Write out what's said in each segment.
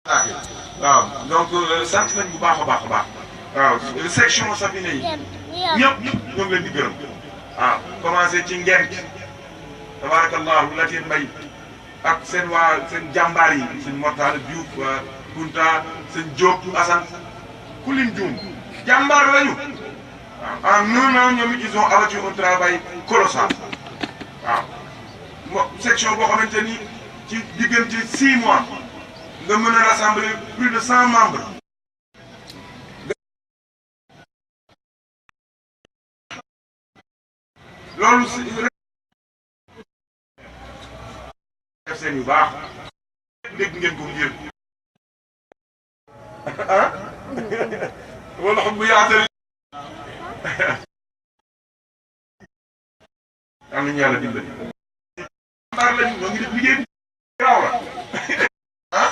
waaw donc sant nañ bu baax a baax a baax waaw section Safina yi ñëpp ñoo ngi leen di gërëm waaw commencé ci ngent tabarakallahu Latir Mbay ak seen waa seen jàmbaar yi seen Mortala Diouf Kunta seen Diop Assane ku lim juum jàmbaar lañu waaw en un an ñoom it ils ont abattu un travail colossal waaw section boo xamante ni ci diggante 6 mois nga mën a rassembler plus de 100 membres. loolu si def seen yu baax dégg ngeen ko ngir ah wala xam bu yaatal am nañu yàlla dimbali mbaar lañu ñoo ngi def liggéey bu gaaw la ah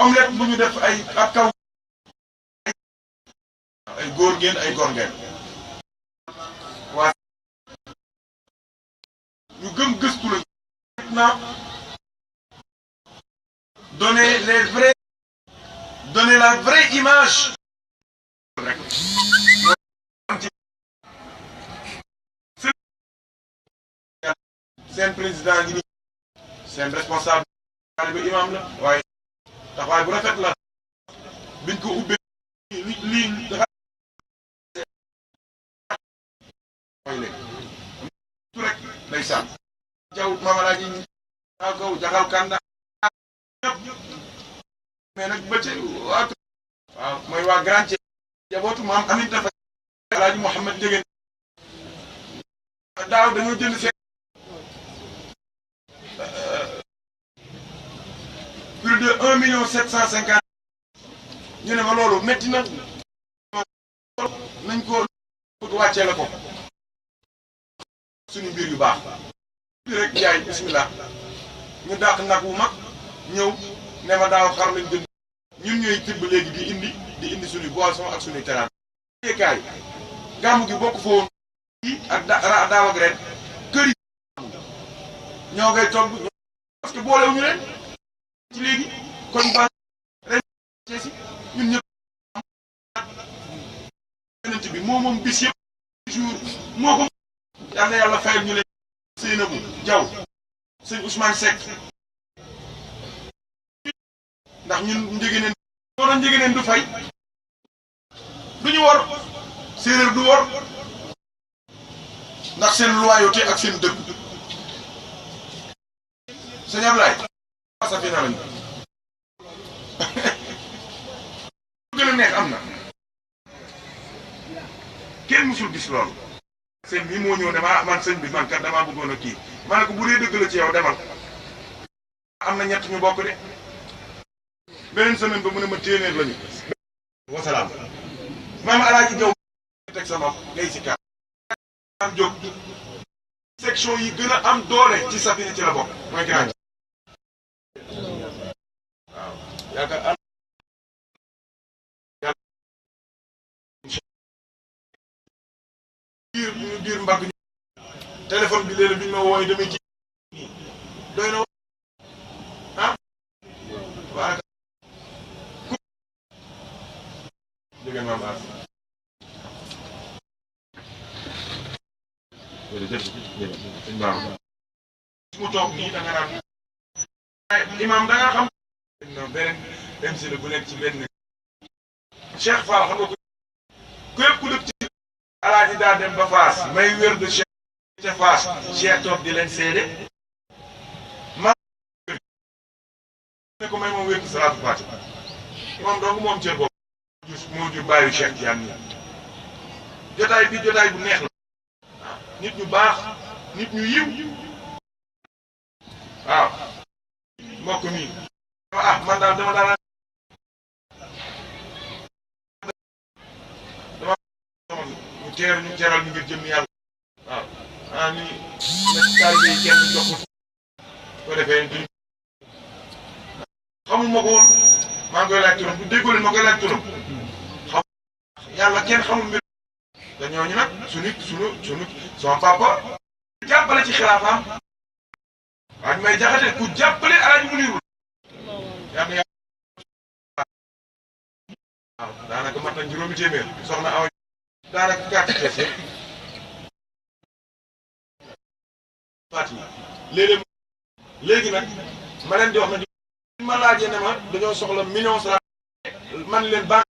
omelette bu ñu def ay ab kaw ay góor ngeen ay góor ngeen waa ñu gëm gëstu la maintenant donner la vraie image rek seen président ngi ni seen responsable ba imam la waaye taxawaay bu rafet la biñ ko ubbee lii dafa mooy léegi tu rek ndeysaan jaw mamalaaji aa kaw jaxal kanda ñëpp mais nag ba ci waa waaw mooy waa grand jabootu maam amit dafa alaaji Mouhamed Njegéen daaw dañoo jënd seen plus de 1,750,000 ñu ne ma loolu métti na nañ ko bëgg wàccee la ko suñu mbir yu baax bi rek yaay bismillah ñu dàq nag wu mag ñëw ne ma daaw xar lañ jënd ñun ñooy tibb léegi di indi suñuy boisson ak suñuy teraan kaay gàmmu gi bokk fa woon ak daaw ak ren kër yi ñoo ngay togg parce que boolewuñu leen ci léegi kon baax ren si ñun ñëpp yonent bi moom bis yëpp jour moo ko yal na yàlla fayal ñu leen Seynabou Diaw sëñ Ousmane Seck ndax ñun njëgëneen moo doon njëgëneen du fay du ñu war séeréer du war ndax seen loyauté ak seen dëgg sëñ Ablaye Safina lañu gën a neex am na kenn musul gis loolu sëñ bi moo ñëw ne ma man sëñ bi man kat damaa bëggoon a kii ma ne ko bu dee dëgg la ci yow demal am na ñett ñu bokk de beneen semaine ba mu ne ma téeméer lañu wasalaam maam alaaji jaw teg sa nopp ngay si kaar am jóg section yi gën a am doole ci Safina ci la bokk mooy grand waaw yaakaar biir mbagg ñu téléphone bi léeg-léeg bi ñu ma wooyee damay ji doy na ah waa dégg maam as jërëjëf sëñ Ba mu toog nii da nga naan imam da nga xam non beneen MC la bu nekk ci benn Cheikh Fall xam nga ko képp ku dëkk ci alaaji daa dem ba Fass may wér de Cheikh ca Fass Cheikh toog di leen seede ma ne ko may moom wér de salaatu Faati moom donc moom cër boobu moo jur bàyyi Cheikh Tidiane nii jotaay bi jotaay bu neex la nit ñu baax nit ñu yiw waaw mbokk mi ah man daal dama daal ñu teer ñu teeral ñu ngir jëm yàlla waaw ah ni nag taalibe yi kenn jox ko defee duñ xamul ma ko woon maa ngi koy laaj turam bu déggoo leen ma koy laaj turam xam yàlla kenn xamul mbir te ñooñu nag suñu sama papa jàppale ci xilaafaam waaye may jaxate ku jàppale Alaaji Muniru yàlla na waaw daanaka mat nañ juróomi téeméer soxna aw daanaka carte presse yëpp faat yi léegi nag ma leen di wax na ma laajee ne ma dañoo soxla million sa man leen banque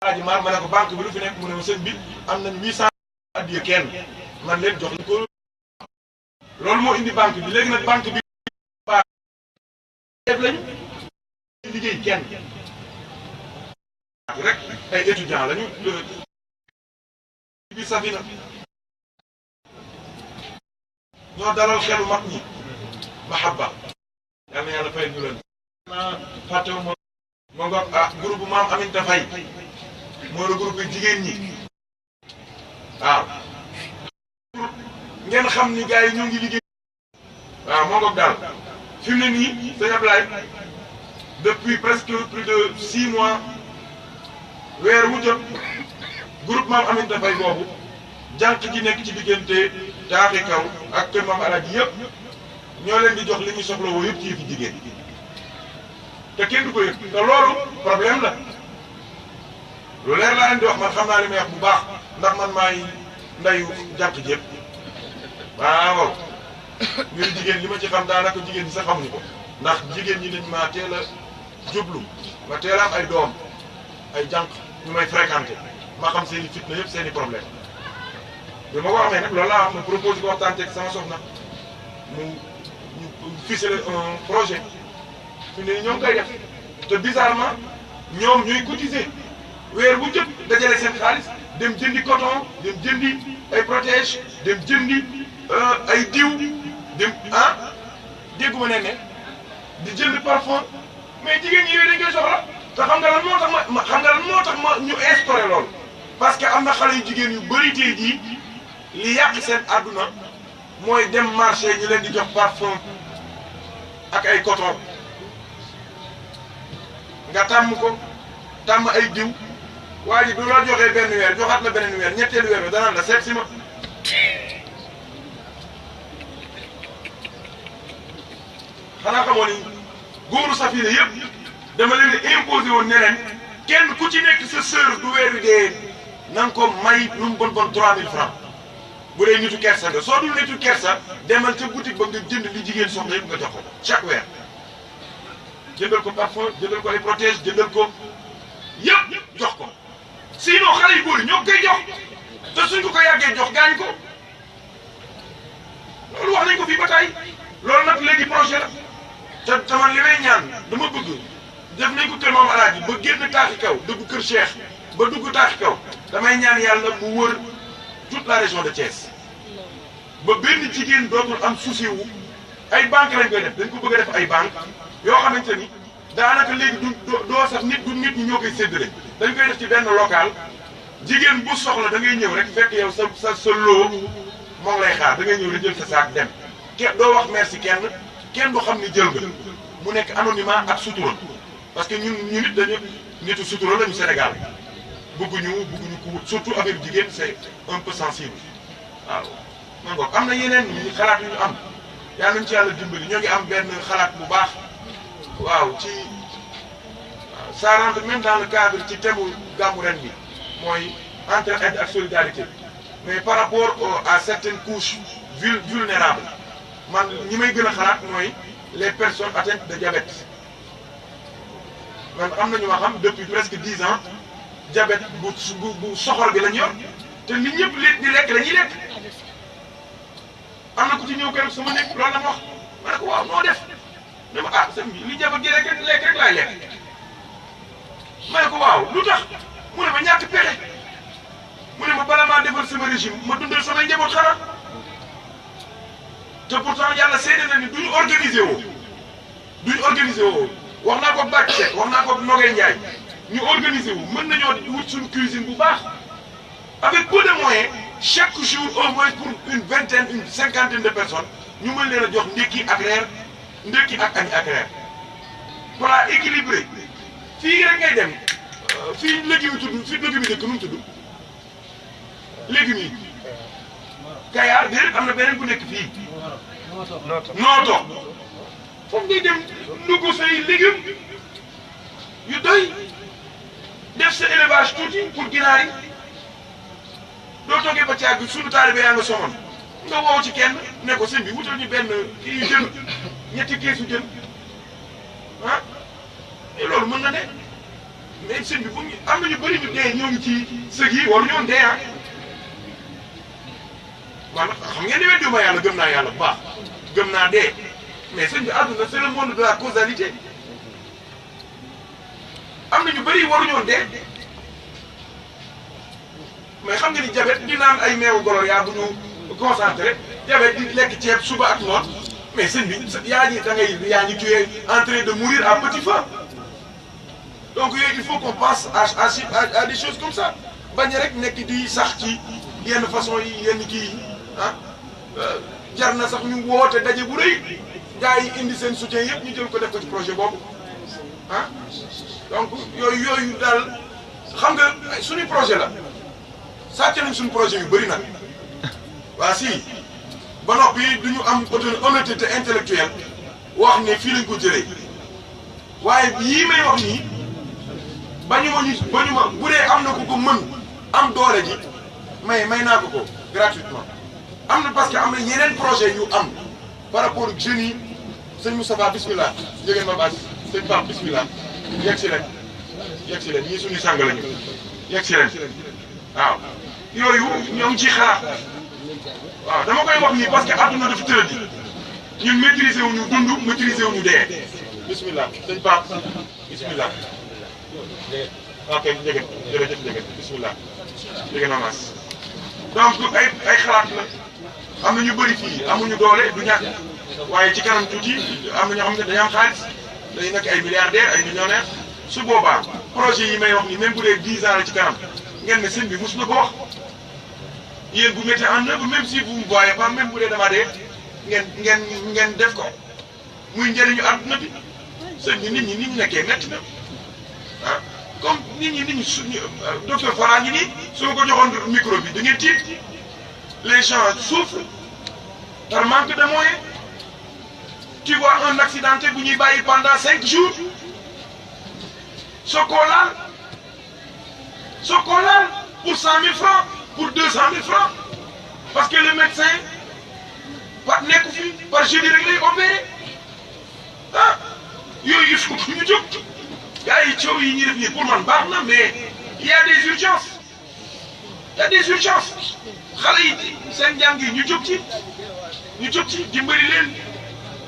Alaaji Maar ma ne ko banque bi lu fi nekk mu ne ma sëñ bi am nañ 800 addiya kenn man leen jox ko loolu moo indi banque bi léegi nag banque bi def lañu liggéey kenn rek ay étudiants lañu bi Safina ñoo dalal xelu mag ñi mahabba yal na yàlla fay ñu leen fàttewu ma ngoog groupe maam Aminta Faye moo la groupe jigéen ñi waaw ngeen xam ni gars yi ñu ngi liggéey waaw moo ngoog daal fi mu ne nii sëñ Ablaye depuis presque plus de 6 mois weer wu jot groupe maam Aminta Faye boobu jànq ji nekk ci diggante taaxi kaw ak kër maam Alaaji yëpp ñoo leen di jox li ñu soxla woo yëpp ci yëfi jigéen te kenn du ko yëg te loolu problème la lu leer laa leen di wax man xam naa li may wax bu baax ndax man maay ndayu jànq ji yëpp waaw ngir jigéen li ma ci xam daanaka jigéen ñi sax xamuñu ko ndax jigéen ñi dañ maa teel a jublu ma teel a am ay doom ay jànq ñu may fréquenté ma xam seen i fitna yëpp seen i problème bi ma ko amee nag loolu laa am na proposé ko waxtaan ak sama soxna mu ñu ficelé un projet fi ne ñoom koy def te bizarrement ñoom ñuy cotiser weer bu jot dajale seen xaalis dem jëndi coton dem jëndi ay protège dem jëndi ay diw dem dégguma ne di jënd parfum mais jigéen ñi yooyu dañ koy soxla te xam nga lan moo tax ma xam nga lan moo tax ma ñu instauré loolu parce que am na xale yu jigéen yu bëri tey jii li yàq seen àdduna mooy dem marché ñu leen di jox parfum ak ay coton nga tàmm ko tàmm ay diw waa ji du la joxee benn weer joxaat la beneen weer ñetteelu weer bi danaan la seet si ma xanaa xamoo ni góoru Safina yëpp dama leen di imposé woon neneen kenn ku ci nekk sa sœur du weer wi dee na nga ko may lu mu bon 3000 francs bu dee nitu kersa nga soo dul nitu kersa demal ca boutique ba nga jënd li jigéen soxla yëpp nga jox ko chaque weer jëndal ko parfum jëndal ko ay protège jëndal ko yëpp jox ko sinon xale yu góor yi ñoo koy jox te suñ ko yàggee jox gaañ ko loolu wax nañ ko fii ba tey loolu nag léegi projet la te man li may ñaan dama bëgg def nañ ko kër Maam Alaaji ba génn taaxi kaw dugg kër Cheikh ba dugg taaxi kaw damay ñaan yàlla mu wër toute la région de Thiès ba benn jigéen dootul am souci wu ay banque lañ koy def dañ ko bëgg a def ay banque yoo xamante ni daanaka léegi du doo sax nit du nit ñi ñoo koy séddale dañ koy def ci benn local jigéen bu soxla da ngay ñëw rek fekk yow sa loo moo ngi lay xaar da ngay ñëw rek jël sa saak dem doo wax merci kenn du xam ni jël nga mu nekk anonymat ak sutura parce que ñu nit dañu nitu sutura lañu Sénégal bëgguñu ko surtout affaire jigéen c'est un peu sensible waaw man boog am na yeneen xalaat yu ñu am yal nañu ci yàlla dimbali ñoo ngi am benn xalaat bu baax waaw ci ça rentre même dans le cadre ci thème gàmmu ren bi mooy entraide ak solidarité mais par rapport à certaines couches vulnérables man ñi may gën a xalaat mooy les personnes atteintes de diabète man am na ñu ma xam depuis presque 10 ans diabète bu soxor bi lañ yor te nit ñëpp di lekk la ñuy lekk am na ku ci ñëw keroog sama nekk loolu la ma wax ma ne ko waaw noo def ne ma sëñ bi li diabète gi lekk rek laay lekk ma ne ko waaw lu tax mu ne ma ñàkk pexe mu ne ma bala maa defal sama régime ma dundal samay njaboot xanaa te pourtant yàlla seede na ni duñu organiser woo wax naa ko Bac Seck wax naa ko Nogay Ndiaye ñu organiser wu mën nañoo wut suñu cuisine bu baax avec peu de moyens chaque jour au moins pour une vingtaine une cinquantaine de personnes ñu mën leen a jox ndékki ak reer ndékki ak añ ak reer voilà équilibré fii rek ngay dem fii légumes yi tudd fii légumes yi dëkk nu mu tudd légumes yi Kayar déedéet am na beneen bu nekk fii nooto foofu ngay dem dugg say légumes yu doy def sa élevage tuuti pour ginaar yi doo toogee ba caag suñu taalibe yaa nga somoon nga woo ci kenn ne ko sëñ bi wutal ñu benn kii yu jën ñetti keesu jën ah et loolu mën na ne mais sëñ bi bu ñu am na ñu bëri ñu dee ñoo ngi ci sëg yi waru ñoon dee ah maanaam xam ngeen ne wedduma yàlla gëm naa yàlla bu baax gëm naa dee mais sëñ bi àdduna c'est le monde de la causalité am na ñu bëri waruñoon dee mais xam nga ni diabète di naan ay meewu golo yaa bu ñu concentré diabète di lekk ceeb suba ak ngoon mais sëñ bi yaa ngi da ngay yaa ngi tuye en train de mourir à petit feu donc yooyu il faut qu'on pense à des choses comme ça bañ rek nekk di sax ci yenn façon yi yenn kii yi ah jar na sax ñu woote daje bu rëy gars yi indi seen soutien yëpp ñu jël ko def ko ci projet boobu ah donc yooyu daal xam nga suñu projet la sàcc nañ suñu projet yu bëri nag waa si ba noppi du ñu am honnêteté intellectuelle wax ne fii lañ ko jëlee waaye yii may wax nii ba ñu ma bu dee am na ku ko mën am doole ji may naa ko gratuitement am na parce que am na yeneen projet yu am par rapport ak jeunes yi sëñ Moustapha bismillah jégeen ma baas sëñ Pape bismillah yegg si leen ñii suñu sàng lañu yegg si leen waaw yooyu ñoo ngi ciy xalaat waaw dama koy wax nii parce que àdduna dafa tëradi ñun maîtriser wu ñu dund maîtriser wu ñu dee bismillah sëñ Pape bismillah ok njëgën jërëjëf njëgën bismillah njëgën mamas donc ay xalaat la am na ñu bëri fii amuñu doole du ñàkk waaye ci kanam tuuti am na ñoo xam ne dañu am xaalis dañu nekk ay milliardaires ay millionnaires su boobaa projet yi may wax ni même bu dee 10 ans la ci kanam ngeen ne sëñ bi mos na ko wax yéen bu mettez en œuvre même si vous me voyez pas même bu dee dama dee ngeen def ko muy njëriñu àdduna bi sëñ bi nit ñi nekkee métti na ah comme nit ñi suñu docteur Fara ngi nii su ma ko joxoon micro bi da ngeen tiit les gens souffrent par manque de moyens tu vois un accidenté bu ñuy bàyyi pendant 5 jours soo ko laal pour 100 000 francs pour 200 000 francs parce que le médecin par nekku fi par jeudi rek lay opéré ah yooyu il faut que ñu jóg gars yi coow yi ñuy def nii pour man baax na mais il y a des urgences xale yi seen njàng yi ñu jóg ci dimbali leen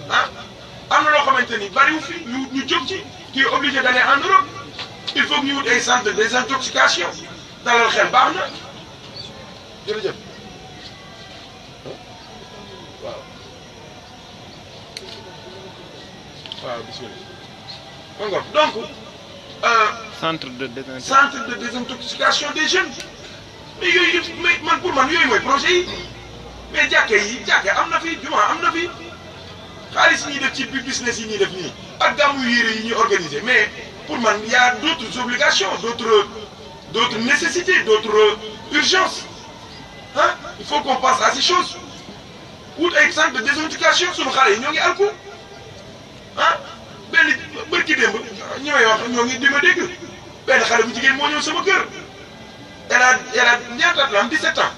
ah am na loo xamante ni bariwul fi ñu jóg ci tu es obligé d'aller en Europe il faut que ñu wut ay centre de désintoxication dalal xel baax na jërëjëf waaw bismillah donc centre de désintoxication des jeunes mais yooyu yëpp mais man pour man yooyu mooy projet yi mais jàkke am na fi juma am na fi xaalis yi ñuy def ci business yi ñuy def nii ak gàmmu yére yi ñuy organiser mais pour man y a d'autres obligations d'autres nécessités d'autres urgences ah il faut qu'on pense à ces choses wut ay centre de désintoxication sunu xale yi ñoo ngi alku ah benn bërki démb ñi may wax ñoo ngi di ma dégg benn xale bu jigéen moo ñëw sama kër elle a ñaata at la am 17 ans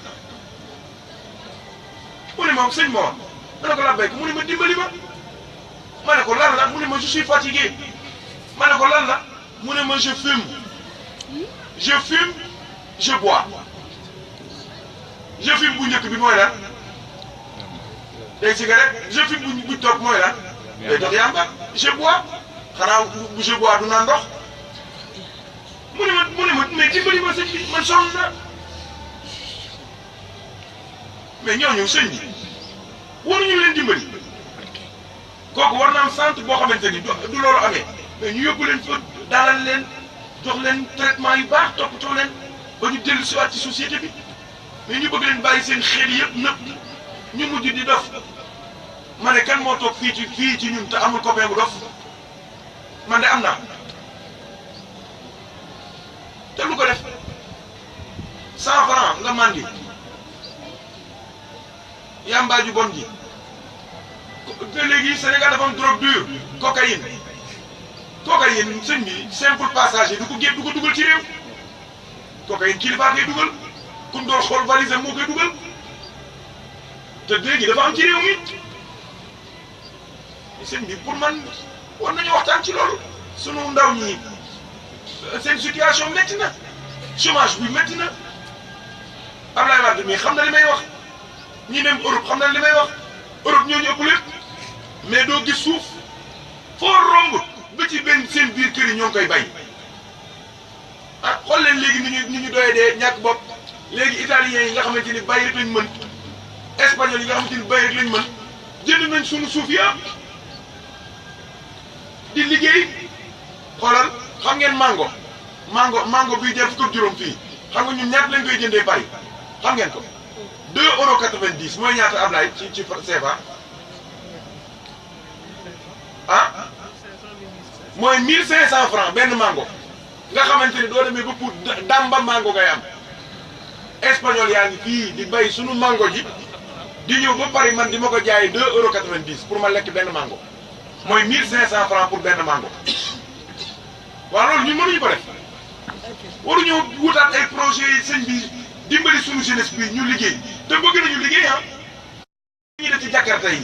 mu ne ma sëñ Mor ma ne ko la béykat mu ne ma dimbali ma ne ko lan la mu ne ma je suis fatigué ma ne ko lan la mu ne ma je fume je bois je fume bu njëkk bi mooy lan day cigarette je fume bu toog mooy lan day dox yàmba je bois xanaa bu je bois du naan ndox mu ne ma mais dimbali ma sëñ bi man sonn na mais ñooñu sëñ bi waruñu leen dimbali kooku war na am centre boo xamante ni du loolu amee mais ñu yóbbu leen fa dalal leen jox leen traitement yu baax toppatoo leen ba ñu dellu siwaat ci société bi mais ñu bëgg leen bàyyi seen xel yëpp nëpp ñu mujj di dof ma ne kan moo toog fii ci ñun te amul copain bu dof man de am naa te lu ko def 100 francs nga mandi yàmbaa ju bon ji te léegi Sénégal dafa am drogue dure cocaïne sëñ bi simple passager du ko génn du ko dugal ci réew cocaïne kilifa koy dugal ku doon xool valise moo koy dugal te léegi dafa am ci réew mi sëñ bi pour man war nañu waxtaan ci loolu sunu ndaw ñi seen situation métti na chômage bi métti na Ablaye Wade mi xam na li may wax ñi dem Europe xam na li may wax Europe ñoo ñu ëpp lépp mais doo gis suuf foo romb ba ci benn seen biir kër yi ñoo ngi koy bay ah xool leen léegi ni ñu doyee dee ñàkk bopp léegi italiens yi nga xamante ni bay rek lañ mën espagnol yi nga xamante ni bay rek lañ mën jënd nañ suñu suuf ya di liggéey xoolal xam ngeen mango biy jar fukk ak juróom fii xam nga ñun ñaata lañ koy jëndee Paris xam ngeen ko 2,90 € mooy ñaata Ablaye ci CFA ah mooy 1500 francs benn mango nga xamante ni doo demee ba pour damba mango ngay am espagnol yaa ngi fii di bay sunu mango ji di ñëw ba Paris man di ma ko jaayee 2,90 € pour ma lekk benn mango mooy 1500 francs pour benn mango waaw loolu ñun mënuñu ko def waruñoo wutaat ay projet yi sëñ bi dimbali sunu jeunesse bi ñu liggéey te bëgg nañu liggéey ah. ñi def ci Jakarta yi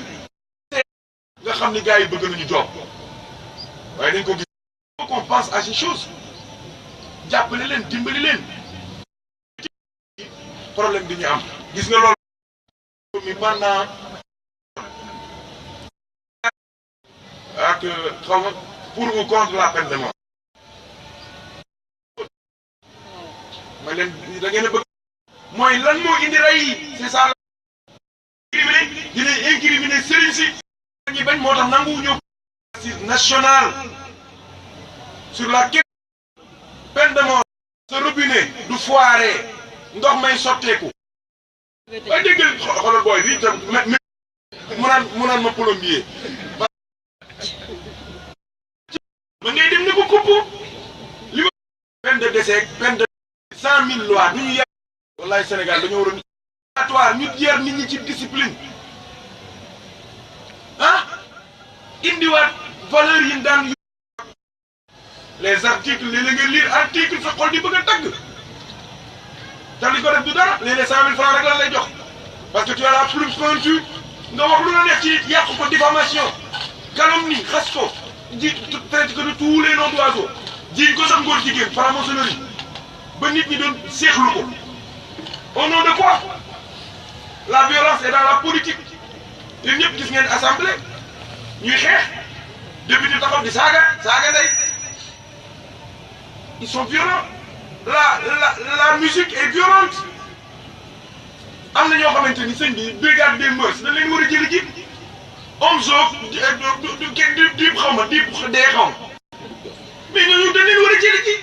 nga xam ni gars yi bëgg nañu job waaye dañ ko gis qu'on pense à ces choses jàppale leen dimbali leen problème bi ñu am gis nga loolu mi pendant ak xaw ma pour ou contre la peine de mort ma leen da ngeen a bëgg mooy lan moo indi rey c'est ça incriminer dinañ incriminer sëriñ si ñi bañ moo tax nanguwu ñëw assise nationale sur la question peine de mort sa robinet du foiré ndox may sotteeku ba déggal xoolal booy bi tam mu naan ma plombier ma ngay dem ni ko kupp li ma peine de décès peine de 100 000 lois du ñu yàq wallaay Sénégal dañoo waroon atoire ñu jeer nit ñi ci discipline ah indiwaat valeur yi daan les articles léeg-léeg nga lire article sa xol di bëgg a tagg te li ko def du dara léeg-léeg 100 000 francs rek lan lay jox parce que tu as la plume pointue nga wax lu la neex ci yàq ko diffamation calomnie xas ko ji traite ko de tous les noms d'oiseaux jiiñ ko sax ngóor jigéen franc-maçonnerie ba nit ñi doon seexlu ko au nom de quoi la violence est dans la politique yéen ñëpp gis ngeen assemblée ñuy xeex député taxaw di saaga ndey ils sont violents la musique est violente am na ñoo xamante ni sëñ bi brigade des mœurs dañ leen war a jëli ji Omzo diib xaw ma diib dee xaw ma mais ñooñu dañ leen war a jëli ji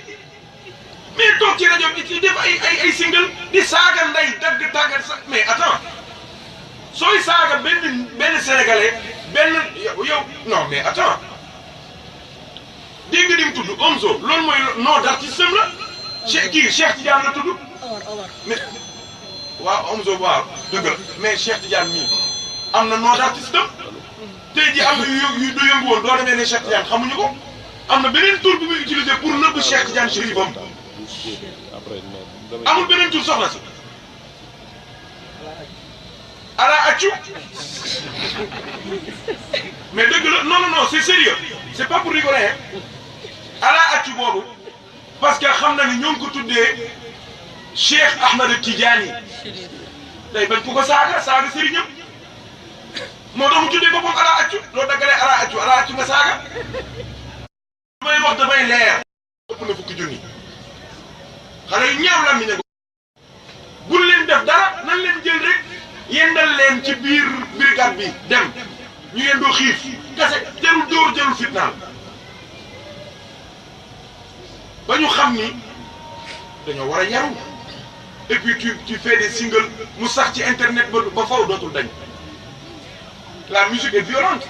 mais toog ci rajo bi ci def ay single di saaga ndey dagg tàggat sa mais attends sooy saaga benn sénégalais benn yow non mais attends dégg nga dim tudd Omzo loolu mooy nom d'artiste am la Cheikh Tidiane la tudd mais waaw Omzo waaw dëgg la mais Cheikh Tidiane mii am na nom d'artiste am tey ji am na yu du yëngu woon doo demee ne Cheikh Tidiane xamuñu ko am na beneen tur bu muy utilisé pour nëbb Cheikh Tidiane Chérif am amul beneen tur soxna si ala accu mais dëgg la non c'est sérieux c'est pas pour rigoler ala accu boobu parce que xam na ni ñoo ngi ko tuddee Cheikh Ahmed Tidiane day bañ ku ko saaga sëriñam moo tax mu tuddee boppam ala accu loo daggalee ala accu nga saaga damay wax damay leer ëpp na fukki junni xale yu ñaaw la mi ne ko bul leen def dara nan leen jël rek yendal leen ci biir brigade bi dem ñu yendoo xiif kase jarul dóor jarul fitnaal ba ñu xam ni dañoo war a yaru et puis tu fais des singles mu sax ci internet ba faw dootul dañ la musique est violente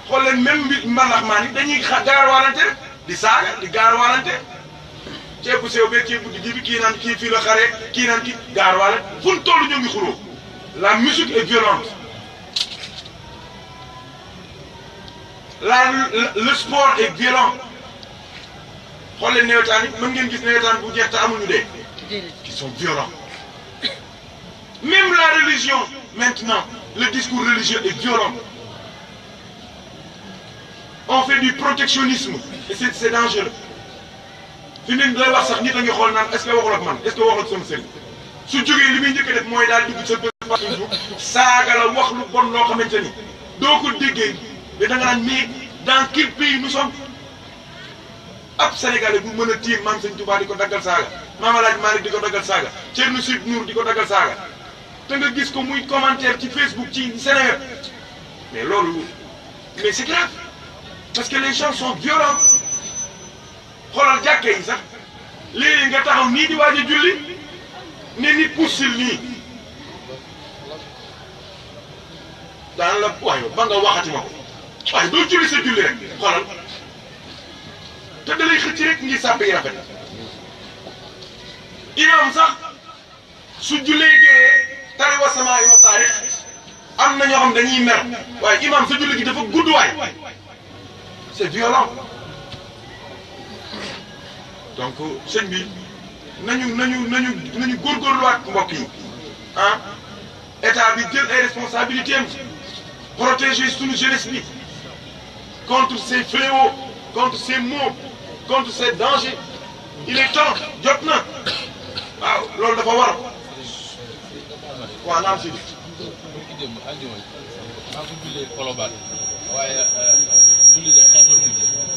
xool leen même mbalaxmaan yi dañuy gaar waalante rek di saaga di gaar waalante ceebu sew beeg ceebu di bi kii naan kii fii la xare kii naan kii gaar waalante fu ñu toll ñoo ngi xuloo la musique est violente le sport est violent xool leen nawetaan yi mën ngeen gis nawetaan bu jeex te amuñu dee qui sont violents. Même la religion maintenant le discours religieux est violent. On fait du protectionnisme et c'est dangereux. fi mu ne nii lay wax sax nit a ngi xool naan est-ce que waxul ak man est-ce que waxul ak sama sëriñ su jógee li muy njëkk a def mooy daal dugg sa bët saaga la wax lu bon loo xamante ni doo ko déggee mais da nga naan mais dans quel pays nous sommes ab Sénégalais bu mën a tiim maam Sëñ Touba di ko daggal saaga maam El Hadj Malick di ko daggal saaga Thierno Sud Nour di ko daggal saaga te nga gis ko muy commentaire ci Facebook ci Sénégal mais loolu mais c'est grave parce que les gens sont violents. xoolal jàkke yi sax léegi nga taxaw nii di waaj a julli ne nit puusil nii daan la waaye ba nga waxati ma ko waaye doo julli sa julli rek xoolal te da lay xëcc rek ngir sàpp yi rafet imam sax su jullee gee tari wa samaa wa taarix am na ñoo xam dañuy mer waaye imam sa julli gi dafa gudd waay c'est violent. donc sëñ bi nañu góorgóorluwaat mbokk yi ah état bi jël ay responsabilités am protéger suñu jeunesse bi contre ces fléaux contre ces maux contre ces dangers il est temps jot na waaw loolu dafa war waaw naam si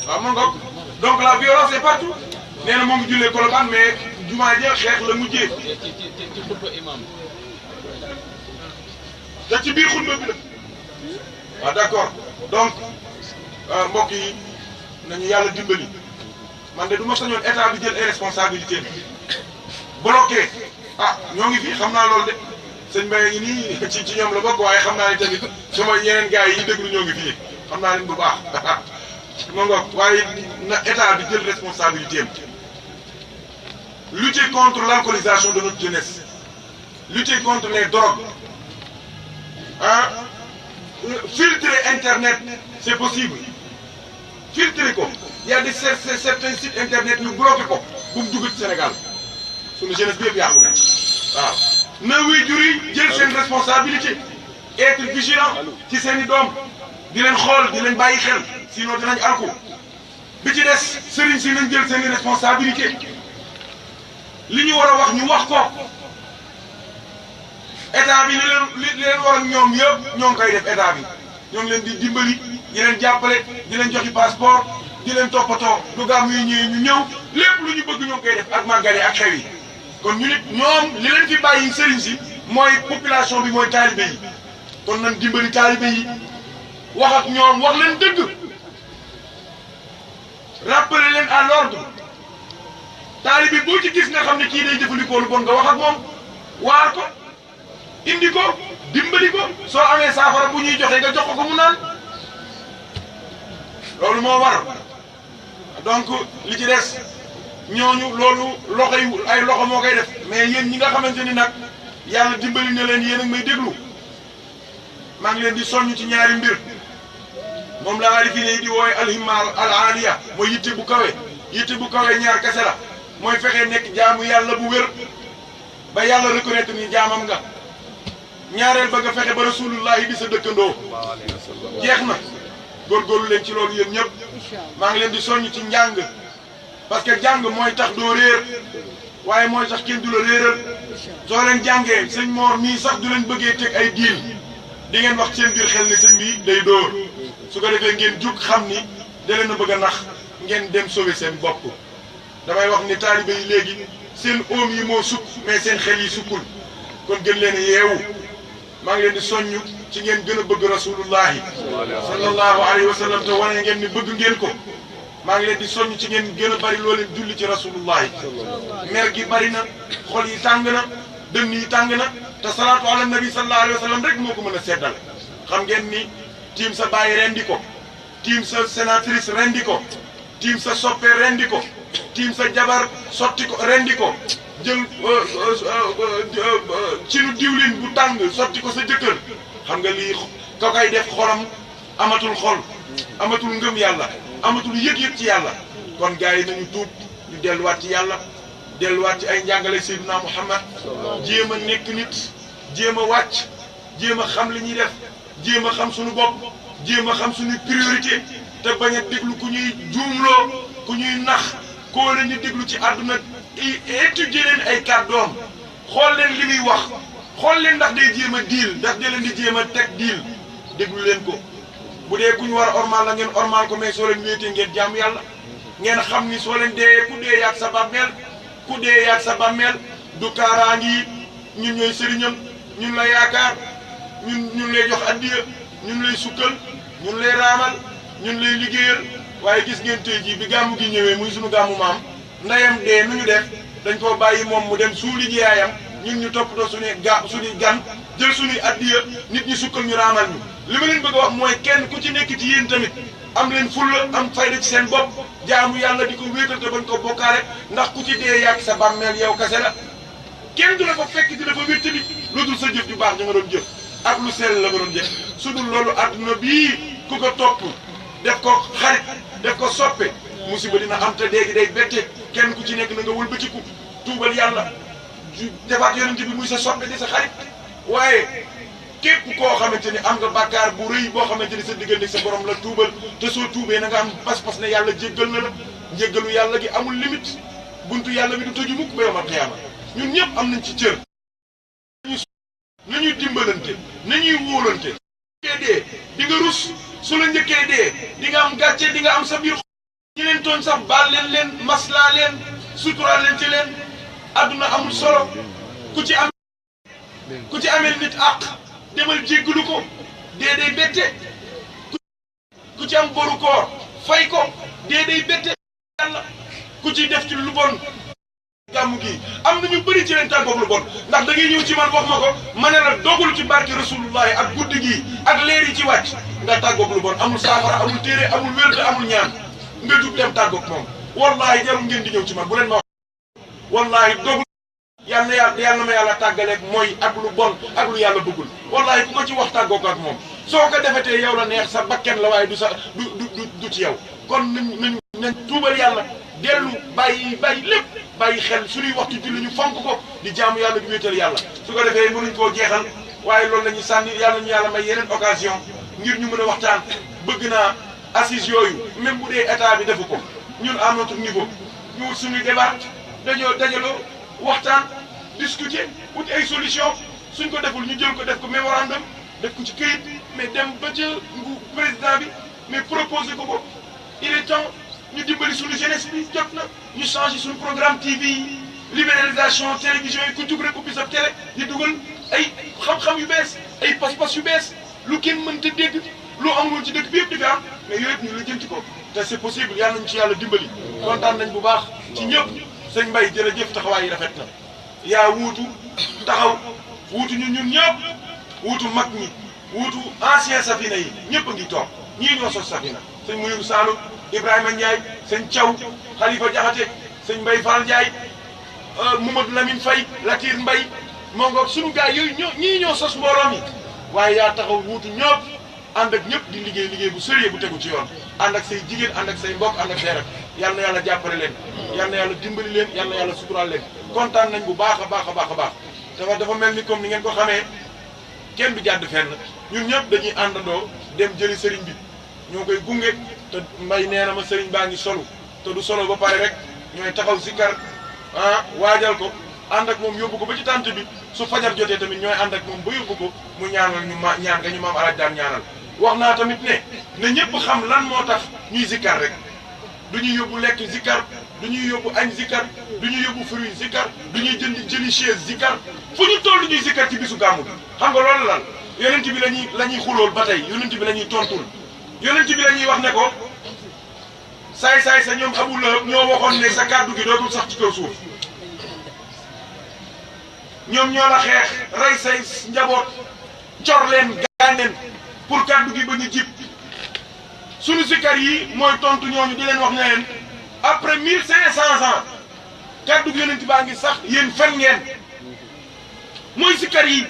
waaw ma ngoog donc la violence est partout. nee na moo ngi jullee Colobane mais jumaa ja xeex la mujjee. ci xutba imam te ci biir xutba bi la. waaw d'accord donc mbokk yi nañu yàlla dimbali man de du ma sañoon état bi jël ay responsabilités bloqué ñoo ngi fi xam naa loolu de sëñ Mbaye ngi nii ci ñoom la bokk waaye xam naa ne tamit sama yeneen gars yi déglu ñoo ngi fii xam naa leen bu baax ma ngoog waaye na état bi jël responsabilité am. Lutter contre l'alcoolisation de notre jeunesse, lutter contre les drogues, filtrer Internet, c'est possible. Filtrer quoi. Il y a certains sites Internet nous bloquent quoi. Pour nous du Sénégal. Sur nos jeunesse bien bien. Na wuy juri jël seen responsabilité, être vigilant ci seen i doom di leen xool di leen bàyyi xel sinon dinañ alko bi ci des sëriñ si nañ jël seen i responsabilité. li ñu war a wax ñu wax ko état bi li leen war ak ñoom yëpp ñoo ngi koy def état bi ñoo ngi leen di dimbali di leen jàppale di leen joxi passeport di leen toppatoo lu gàmm yi ñëwee ñu ñëw lépp lu ñu bëgg ñoo ngi koy def ak màggale ak xew yi kon ñu nit ñoom li leen fi bàyyi sëriñ si mooy population bi mooy taalibe yi kon nañ dimbali taalibe yi wax ak ñoom wax leen dëgg rappeler leen à l'ordre taalibe boo ci gis nga xam ne kii day jëfandikoo lu bon nga wax ak moom waar ko indi ko dimbali ko soo amee saafara bu ñuy joxe nga jox ko mu naan loolu moo war donc li ci des ñooñu loolu loxo yi ay loxo moo koy def mais yéen ñi nga xamante ni nag yàlla dimbali na leen yéen a may déglu maa ngi leen di soññ ci ñaari mbir moom la arifine yi di woowe alhimma al aliya mooy yitte bu kawe ñaar kese la mooy fexe nekk jaamu yàlla bu wér ba yàlla reconnaître ni jaamam nga ñaareel ba nga fexe ba rasulullahi di sa dëkkandoo jeex na góorgóorlu leen ci loolu yéen ñëpp maa ngi leen di soññ ci njàng parce que jàng mooy tax doo réer waaye mooy tax kenn du la réeral soo leen jàngee sëñ Mor mii sax du leen bëggee teg ay diil di ngeen wax seen biir xel ne sëñ bi day dóor su ko defee ngeen jug xam ni da leen a bëgg a nax ngeen dem sauver seen bopp damay wax ni taalibe yi léegi seen oom yi moo sukk mais seen xel yi sukkul kon gën leen yeewu maa ngi leen di soññ ci ngeen gën a bëgg rasulullahi sallallahu alayhi wa sallam te wane ngeen ni bëgg ngeen ko maa ngi leen di soññ ci ngeen gën a bari loo leen julli ci rasulullahi mer gi bari na xol yi tàng na dënn yi tàng na te salaatu ala nabi sallallahu alayhi wa sallam rek moo ko mën a seddal xam ngeen ni tiim sa bàyyi rendi ko tiim sa sénatrice rendi ko tiim sa soppe rendi ko tiim sa jabar sotti ko rendi ko jël ci nu diwlin bu tàng sotti ko sa jëkkër xam nga lii ko koy def xolam amatul xol amatul ngëm yàlla amatul yëg-yëg ci yàlla kon gars yi nañu tuub ñu delluwaat ci yàlla delluwaat ci ay njàngale Seydina Muhammad jéem a nekk nit jéem a wàcc jéem a xam li ñuy def jéem a xam suñu bopp jéem a xam suñu priorité te bañ a déglu ku ñuy juumloo ku ñuy nax koo leen ñu déglu ci àdduna étudier leen ay kàddoom xool leen li muy wax xool leen ndax day jéem a diil ndax da leen di jéem a teg diil déglu leen ko bu dee ku ñu war a ormal la ngeen ormal ko mais soo leen wéetee ngeen jaamu yàlla ngeen xam ni soo leen dee ku dee yaag sa bàmmeel ku dee yaag sa bàmmeel du kaaraangi ñun ñooy sëriñam ñun la yaakaar ñun lay jox addiya ñun lay sukkal ñun lay raamal ñun lay liggéeyal waaye gis ngeen tey jii bi gàmmu gi ñëwee muy sunu gàmmu maam ndeyam dee nu ñu def dañ koo bàyyi moom mu dem suuli ji yaayam ñun ñu toppatoo suñuy gan jël suñuy addiya nit ñi sukkal ñu raamal ñu li ma leen bëgg a wax mooy kenn ku ci nekk ci yéen tamit am leen fulla am fayda ci seen bopp jaamu yàlla di ko wéetal te bañ ko bokkaale ndax ku ci dee yàgg sa bàmmeel yow kase la kenn du la fa fekk di la fa wéttali lu dul sa jëf ju baax ja nga doon jëf ak lu sell la nga doon jëf su dul loolu àdduna bii ku ko topp def ko xarit def ko soppe musiba dina am te léegi day bette kenn ku ci nekk na nga wëlbatiku tuubal yàlla defaat yonent bi muy sa soppe di sa xarit waaye képp koo xamante ni am nga bàkkaar bu rëy boo xamante ni sa diggante sa borom la tuubal te soo tuubee na nga am pas-pas ne yàlla jéggal na la njéggalu yàlla gi amul limite buntu yàlla bi du tëju mukk ba yawmal qiyaama ñun ñëpp am nañ ci cër nañuy dimbalante nañuy wóolante njëkkee dee di nga rus su la njëkkee dee di nga am gàcce di nga am sa biir ñi leen tooñ sax baal leen maslaa leen suturaal leen ci leen adduna amul solo ku ci amee nit àq demal jéggalu ko dee day bette ku ci am boru koor fay ko dee day bette yàlla ku ci def ci lu bon gàmmu gi am na ñu bëri ci leen tàggoog lu bon ndax da ngay ñëw ci man wax ma ko ma ne la dogul ci barke rasulullahi ak guddi gi ak leer yi ci wàcc nga tàggoog lu bon amul saafara amul téere amul wérde amul ñaan nga jug dem tàggoog moom wallahi jarul ngeen di ñëw ci man bu leen ma wax wallahi dogul yàlla na ma yàlla tàggaleeg mooy ak lu bon ak lu yàlla bëggul wallahi ku ko ci wax tàggoog ak moom soo ko defetee yow la neex sa bakken la waaye du sa du ci yow kon nañ tuubal yàlla dellu bàyyi lépp bàyyi xel suñuy waxtu julli ñu fonk ko di jaamu yàlla di wéetal yàlla su ko defee mënuñ koo jeexal waaye loolu la ñuy sànni yàlla ñu yàlla may yeneen occasion ngir ñu mën a waxtaan bëgg naa assises yooyu même bu dee état bi defu ko ñun à notre niveau ñu suñuy débat dajaloo waxtaan discuter wuti ay solution suñ ko deful ñu jël ko def ko mémorandum def ko ci këyit mais dem ba ca président bi mais proposer ko il est temps ñu dimbali suñu jeunesse bi jot na ñu changer suñu programme TV yi libéralisation télévision yi ku jug rek ubbi sa télé di dugal ay xam-xam yu bees ay pas-pas yu bees lu kenn mënta dégg lu amul ci dëkk bi yëpp di fi am mais yooyu yëpp ñu la jënti ko te c'est possible yàlla nañu ci yàlla dimbali kontaan nañ bu baax ci ñëpp sëñ Mbaye jërëjëf taxawaay yi rafet na yaa wuutu taxaw wuutu ñun ñëpp wuutu mag ñi wuutu ancien safina yi ñëpp a ngi toog ñii ñoo sos safina sëñ Mouyou Saloum Ibrahima Ndiaye sëñ Thiaw Khalifa Diakhaté sëñ Mbaye Fall Ndiaye Mamadou Lamine Faye Latir Mbaye moo ngoog suñu gars yooyu ñii ñoo sos mbooloo mi waaye yaa taxaw wuutu ñëpp ànd ak ñëpp di liggéey bu sérieux bu tegu ci yoon ànd ak say jigéen ànd ak say mbokk ànd ak say rak yal na yàlla jàppale leen yal na yàlla dimbali leen yal na yàlla suturaal leen kontaan nañ bu baax a baax dafa mel ni comme ni ngeen ko xamee kenn du jàdd fenn ñun ñëpp dañuy àndandoo dem jëli sëriñ bi ñoo koy gunge te mbay nee na ma sëriñ baa ngi solo te du solo ba pare rek ñooy taxaw si kar waajal ko ànd ak moom yóbbu ko ba ci tànt bi su fajar jotee tamit ñooy ànd ak moom ba yóbbu ko mu ñaanal ñu ñaan nga ñu maam alaaj daan ñaanal wax naa tamit ne na ñëpp xam lan moo tax ñuy zikkar rek du ñuy yóbbu lekk zikkar du ñuy yóbbu añ zikkar du ñuy yóbbu fruit zikkar du ñuy jëli chaise zikkar fu ñu toll ñuy zikkar ci bisu gàmmu bi xam nga loolu lan yonent bi la ñuy xulool ba tey yonent bi la ñuy tontul yonent bi la ñuy wax ne ko saay-saay sa ñoom Abu Lahab ñoo waxoon ne sa kàddu gi dootul sax ci kaw suuf ñoom ñoo la xeex rey say njaboot cor leen gaañ leen pour kàddu gi ba ñu jib suñu zikkar yi mooy tontu ñooñu di leen wax ne leen après 1500 ans kàddu gi yonent baa ngi sax yéen fen ngeen mooy zikkar yi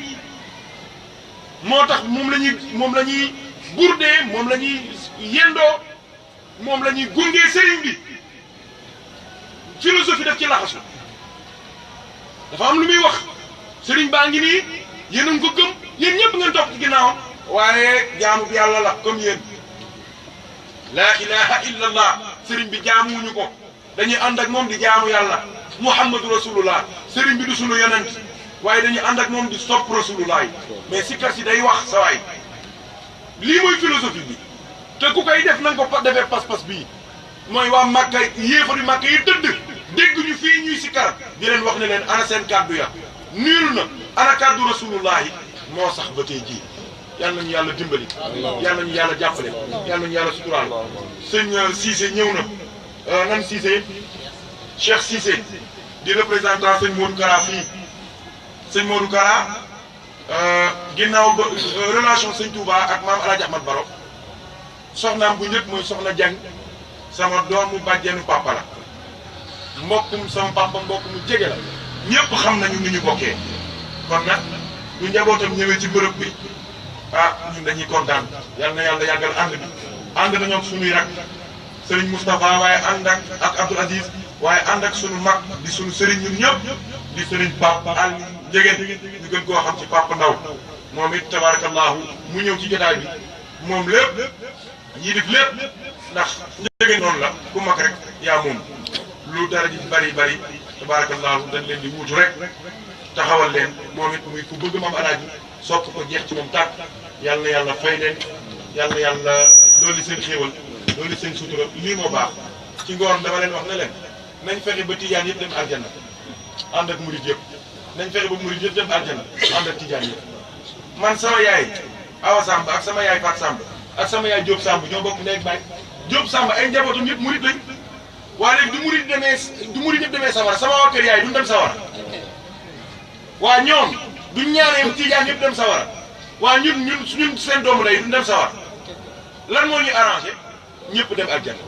moo tax moom la ñuy burdee moom la ñuy yendoo moom la ñuy gungee sëriñ bi philosophie daf ci laxasu dafa am lu muy wax sëriñ baa ngi nii yéen a ngi ko gëm yéen ñëpp ngeen topp ci ginnaawam waaye jaamu bi yàlla la comme yéen laa ilaha illa allah sëriñ bi jaamuwuñu ko dañuy ànd ak moom di jaamu yàlla muhammadu rasulullah sëriñ bi du sunu yonent waaye dañuy ànd ak moom di sopp rasulullah yi mais sikkar si day wax sa waay lii mooy philosophie bi te ku koy def na nga ko defee pas-pas bii mooy waa Makka yéefari Makka yi tëdd dégg ñu fii ñuy sikkar di leen wax ne leen ana seen kàddu ya niiru na ana kàddu rasulullah yi moo sax ba tey jii yal nañu yàlla dimbali yal nañu yàlla jàppale yal nañu yàlla suturaal sëñ Cissé ñëw na nan Cissé Cheikh Cissé di représentant sëñ Modou Kara fii sëñ Modou Kara ginnaaw ba relation sëñ Touba ak maam El Hadj Ahmad Baro soxnaam bu njëkk mooy soxna Dieng sama doomu bàjjenu papa la mbokkum sama papa mbokk mu jege la ñëpp xam nañu ni ñu bokkee kon nag ñu njabootam ñëwee ci bërëb bi ñun dañuy kontaan yal na yàlla yàggal ànd bi ànd nañoo ak sunuy rak Serigne Moustapha waaye ànd ak Abdoul Aziz waaye ànd ak sunu mag di sunu Serigne ñun ñëpp di Serigne Pape Al Njegen ñu gën koo xam ci Papa Ndaw moom it tabarakallahu mu ñëw ci jotaay bi moom lépp ñii def lépp ndax Njegen noonu la ku mag rek yaa moom lu dara ji bari bari tabarakallahu dañ leen di wuutu rek taxawal leen moom it muy ku bëgg maam alaaji sopp ko jeex ci moom tàkk yal na yàlla fay leen yal na yàlla dolli seen xéewal dolli seen sutura lii moo baax ci ngoon dama leen wax ne leen nañ fexe ba tijaan yëpp dem aljanna ànd ak murid yëpp nañ fexe ba murid yëpp dem aljanna ànd ak tijaan yëpp man sama yaay Awa Samb ak sama yaay Fat Samb ak sama yaay Diop Samb ñoo bokk ndey ak baay Diop Samb ay njabootam yëpp murid lañ waaye léegi du murid yëpp demee sawara sama waa kër yaay duñ dem sawara waa ñoom duñ ñaanee tijaan yëpp dem sawara waa ñun seen doomu day duñ dem sawara lan moo ñuy arrangé ñëpp dem aljana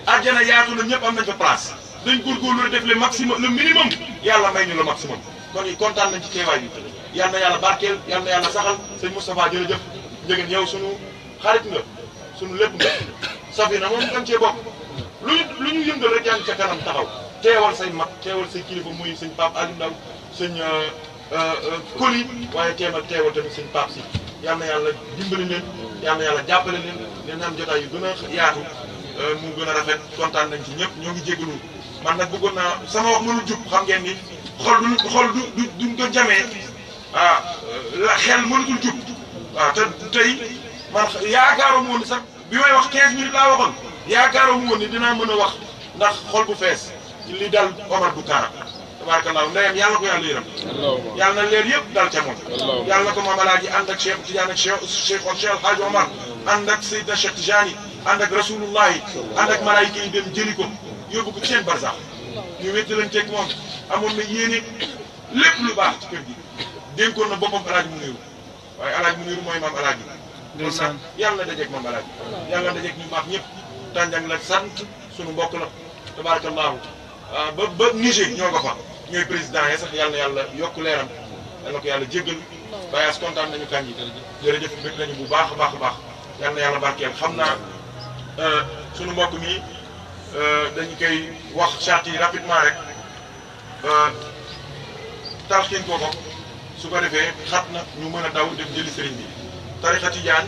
aljana yaatu na ñëpp am nañ fa place dañ góorgóorlu def le maximum le minimum yàlla may ñu le maximum kon yi kontaan nañ ci teewaay bi yal na yàlla barkeel yal na yàlla saxal sëñ Moustapha jërëjëf Njegen yow sunu xarit nga sunu lépp nga Safina moom dañ cee bokk lu ñu yëngal rek yaa ngi ca kanam taxaw teewal say mag teewal say kilifa muy sëñ Pape Aliou Ndaw sëñ Koli waaye teewal tamit sëñ Pape si yal na yàlla dimbali leen yal na yàlla jàppale leen leen am jotaay yu gën a yaatu mu gën a rafet kontaan nañ ci ñëpp ñoo ngi jégalu man nag bëggoon naa sama wax mënul jub xam ngeen ni xol duñ ko jamee la xel mënatul jub waaw te tey man yaakaaruma woon sax bi may wax 15 minutes laa waxoon yaakaaruma woon ni dinaa mën a wax ndax xol bu fees ci li dal Omar bu Kara tabarakallah ndeyam yàlla ko yàlla yërëm yàlla na leer yëpp dal ca moom yàlla na ko maam Alaaji ànd ak Cheikh Tidiane ak Cheikh Hadj Omar ànd ak Seydina Cheikh Tijani ànd ak rasulullahi ànd ak malaayika yi dem jëli ko yóbbu ko ci seen barsax ñu wéttalanteeg moom amoon na yéene lépp lu baax ci kër gi dénkoon na boppam Alaaji Muniru waaye Alaaji Muniru mooy maam Alaaji kon nag yàlla na dajeeg maam Alaaji yàlla na dajeeg ñu baax ñëpp tànjang la sant sunu mbokk la tabarakallahu ba Niger ñoo nga fa ñooy président yi sax yàlla na yàlla yokk leeram yàlla ko yàlla jéggal bayaas kontaan nañu kan yi jërëjëf bëgg nañu bu baax a baax a baax yàlla na yàlla barkeel xam naa sunu mbokk mi dañu koy wax charte yi rapidement rek talxiin ko su ko defee xat na ñu mën a daw dem jëli sëriñ bi tarixa tijaan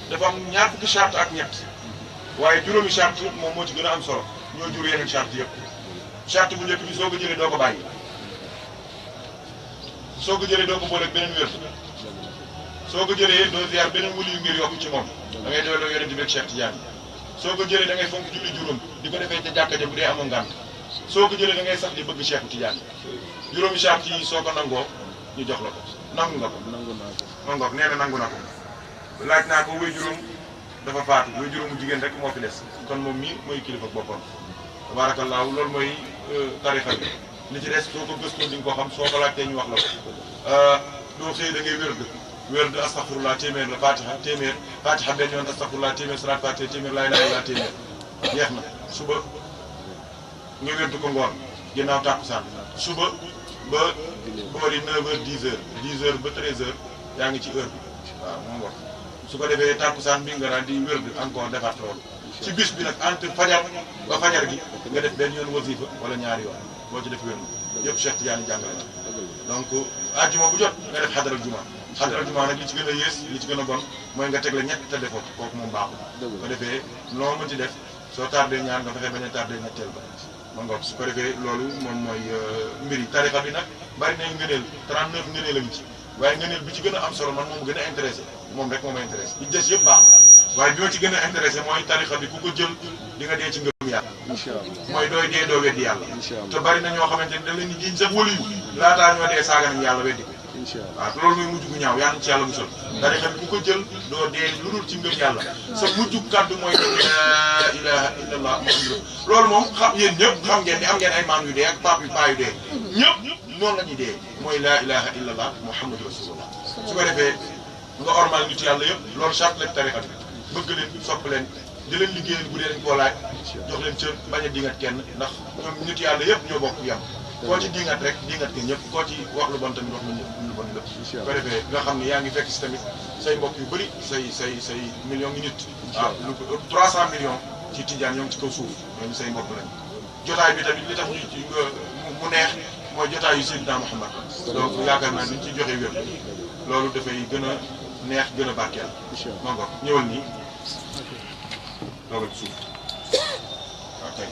dafa am ñaar fukki charte ak ñett waaye juróomi charte moom moo ci gën a am solo ñoo jur yeneen charte yëpp charte bu njëkk bi soo ko jëlee doo ko bàyyi soo ko jëlee doo ko booleeg beneen wér soo ko jëlee doo ziar beneen wuli yu ngir yokk ci moom da ngay doyloo yonent bi ak Cheikh Tidiane soo ko jëlee da ngay fonk julli juróom di ko defee ca jàkka ja bu dee amoo ngànt soo ko jëlee da ngay sax di bëgg Cheikh Tidiane juróomi charte yi soo ko nangoo ñu jox la ko nangu nga ko nangook nee na nangu na ko laaj naa ko wéy juróom dafa faatu wéy juróomu jigéen rek moo fi des kon moom mii mooy kilifa boppam tabaarakallaahu loolu mooy tarixa bi li ci des soo ko gëstoo di nga ko xam soo ko laajtee ñu wax la ko doo xëy da ngay wérd astaghfirullah téeméer la fatiha téeméer fatiha benn yoon astaghfirullah téeméer salaat fatiha téeméer laa ilaaha illallaah téeméer jeex na suba nga wérdu ko ngoon ginnaaw tàkkusaan suba ba boori 9h 10h 10h ba 13h yaa ngi ci heure bi waaw moom wax su ko defee tàkkusaan bi nga daal di wér encore defaat loolu ci bis bi nag entre fajar ba fajar gi nga def benn yoon wasifa wala ñaari yoon boo ci def wér yëpp Cheikh Tidiane jàngale na donc àjjuma bu jot nga def xadaral juma xadaral juma nag li ci gën a yées li ci gën a bon mooy nga teg la ñett te defoo kooku moom baaxul su ko defee loo mën ci def soo tardé ñaar nga fexe bañ a tardé ñetteel ba ma ngoog su ko defee loolu moom mooy mbir yi tarixa bi nag bari nañ ngëneel 39 ngëneel la ñu ci waaye ngëneel bi ci gën a am solo man moom gën a intéressé moom rek moom a intéressé li des yëpp baax waaye bi ma ci gën a intéressé mooy tarixa bi ku ko jël di nga dee ci ngëm yàlla mooy dooy dee doo weddi yàlla te bari na ñoo xamante ni da leen di jiiñ sax waliyu laataa ñoo dee saaga nañ yàlla weddi ko waaw loolu mooy mujj gu ñaaw yàlla ci yàlla musal tarixa bi ku ko jël doo dee lu dul ci ngëm yàlla sa mujj kàddu mooy laa ilaha illallah muhammadu loolu moom xam yéen ñëpp xam ngeen ni am ngeen ay maam yu dee ak pap yu paa yu dee ñëpp noonu la ñuy dee mooy laa ilaha illallah muhammadu rasulullah su ko defee nga ormal nit yàlla yëpp loolu charte la tarixa bi bëgg leen sopp leen di leen liggéeyal bu dee dañ koo laaj jox leen cër bañ a dingat kenn ndax ñoom nit yàlla yëpp ñoo bokk yam koo ci dingat rek dingat ke ñëpp koo ci wax lu bon tamit wax lu bon lépp su ko defee nga xam ne yaa ngi fekk si tamit say mbokk yu bëri say millions ngi nit waaw lu 300 millions ci Tijaan ñoo ngi ci kaw suuf ñooñu say mbokk lañ jotaay bi tamit li tax ñu ci mu neex mooy jotaay yu Seydina Muhammad donc yaakaar naa niñ ci joxe wér loolu dafay gën a neex gën a barkeel ma ngoog ñëwal nii loolu suuf waaw kay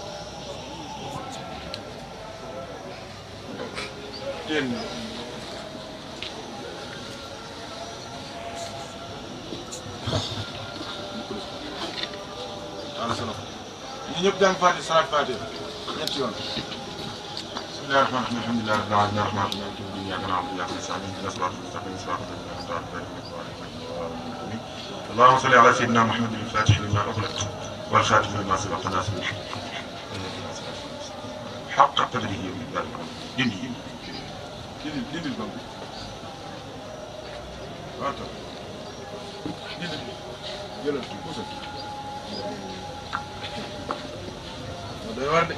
teen ala sana ñi ñëpp jàng fàtte salaat fàtte ñetti yoon bismillahi rahmaani rahiim alhamdulillahi rabbil aalamiin arrahmaani rahiim maliki yawmi ddiin iyyaaka na'budu wa iyyaaka nasta'iin ihdinas siraatal mustaqiim siraatal laziina an'amta alayhim اللهم صل على سيدنا محمد الفاتح لما أغلق والخاتم لما سبق ناصر حق قدره ومقداره ديني دين الباب هاتف دين يلا تبوسك هذا ورد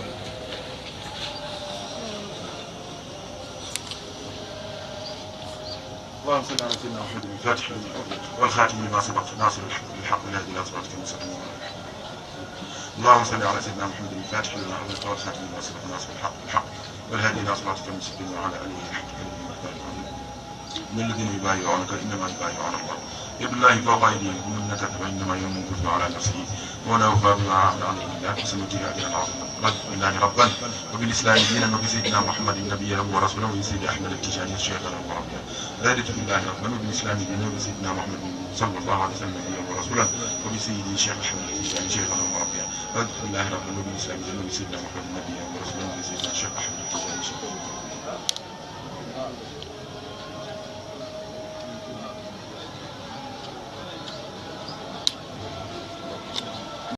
اللهم صل على سيدنا محمد الفاتح لما أغلق والخاتم لما سبق ناصر الحق والهادي إلى صراطك المستقيم اللهم صل على سيدنا محمد الفاتح لما أغلق والخاتم لما سبق ناصر الحق والهادي إلى صراطك المستقيم وعلى آله حق من الذين يبايعونك إنما يبايعون الله يد الله فوق أيديهم ومن نكث فإنما ينكث على نفسه ومن أوفى بما عهد عليه الله فسنؤتيه أجرا عظيما رضي بالله ربا وبالإسلام دينا وبسيدنا محمد نبيا ورسولا وبسيد أحمد التجاني شيخنا وربنا رضيت بالله ربا وبالإسلام دينا وبسيدنا محمد صلى الله عليه وسلم نبيا ورسولا وبسيدي شيخ أحمد التجاني شيخنا وربنا رضيت بالله ربا وبالإسلام دينا وبسيدنا محمد نبيا ورسولا وبسيدنا شيخ أحمد التجاني شيخنا